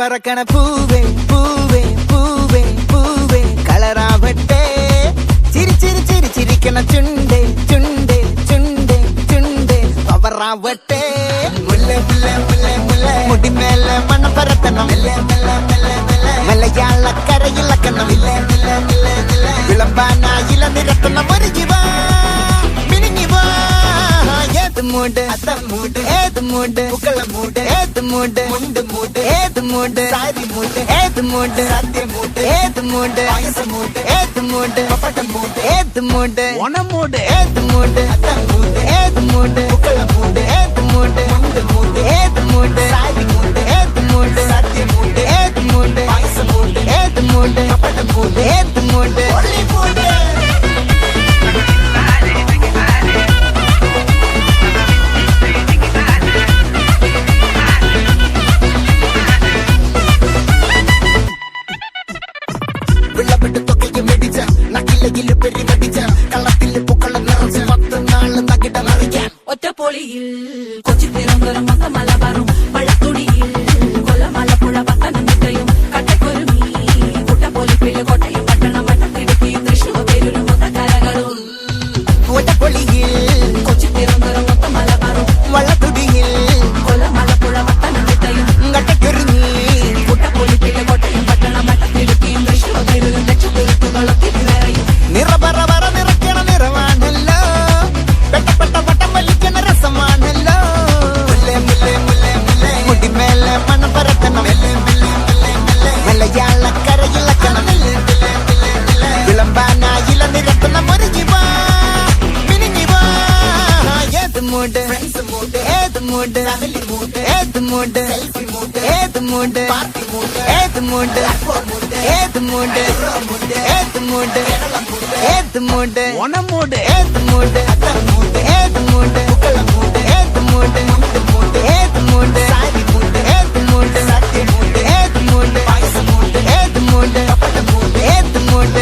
പറക്കണ പൂവേ പൂവേ പൂവേ പൂവേ കളറാവട്ടെ ചിരി ചിരി ചിരി ചിരിക്കണ ചുണ്ടേ ചുണ്ടേ ചുണ്ടേ ചുണ്ടേ പവറാവട്ടെ മുല്ല മുല്ല മുല്ല മുല്ല മുടിമേലെ മണ്ണ പരത്തണം മലയാളക്കരയിളക്കണം വിളമ്പാനായില നിരത്തണം ഒരു ജീവ മിനിങ്ങി വാ ഏത് മൂട് മൂട് ഏത് മൂട് പുക്കള മൂട് ഏത് മൂട് മുണ്ട് മൂട് ഏത് മൂട് സാരി മൂട് ഏത് മൂട് സദ്യ മൂട് ഏത് മൂട് പായസ മൂട് ഏത് മൂട് പപ്പടം മൂട് ഏത് മൂട് ഓണം മൂട് ഏത് മൂട് മൂട് ഏത് മൂട് പുക്കള മൂട് ഏത് മൂട് മുണ്ട് മൂട് ഏത് മൂട് സാരി മൂട് ഏത് മൂട് സദ്യ മൂട് ഏത് മൂട് പായസ മൂട് ഏത് മൂട് പപ്പടം മൂട് ഏത് മൂട് ഒറ്റപ്പൊളിയിൽ കൊച്ചി തിരുവനന്തപുരം മൊത്ത മലബാറും വള്ളത്തുടിയിൽ കൊല്ലം ആലപ്പുഴ പത്തനംതിട്ടയും കട്ടക്കൊരുമി കുട്ടപ്പൊലിപ്പില് കോട്ടയം പട്ടണം വട്ടത്തിടുക്കിയും തൃശ്ശൂർ പേരൂരും മൊത്ത കലകളും ഒറ്റപ്പൊളിയിൽ കൊച്ചി തിരുവനന്തപുരം മൊത്ത മലബാറും വള്ളത്തുടിയിൽ കൊല്ലം ആലപ്പുഴ പത്തനംതിട്ടയും കട്ടക്കൊരുമി കുട്ടപ്പൊലിപ്പില് കോട്ടയം പട്ടണം വട്ടത്തിടുക്കിയും തൃശ്ശൂർ പേരൂരും ലക്ഷത്തിരുത്തുകളും തിരുവേറയും നിറപറ നിറയ്ക്കണ നിറവാണല്ലോ പെട്ടപ്പെട്ട പട്ടം വലിക്കണ രസമാണല്ലോ മുടിമേലെ മണം പരത്തണം മലയാളക്കരയിളക്കണം വിളമ്പാനായില നിരത്തണം ഒരു ജീവ മിനിങ്ങി വാ ഏത് മൂട് ഏത് മൂട് ഏത് മൂട് ഏത് മൂട് ഏത് മൂട് ഏത് മൂട് ഏത് മൂട് ഏത് മൂട് ഓണം മൂട് ഏത് മൂട് ഏത് മൂട് ഏത് മൂട് ഏത് മൂട് സാരി മൂട് ഏത് മൂട് സദ്യ മൂട് ഏത് മൂട് പായസ മൂട് ഏത് മൂട് പപ്പടം മൂട് ഏത് മൂട്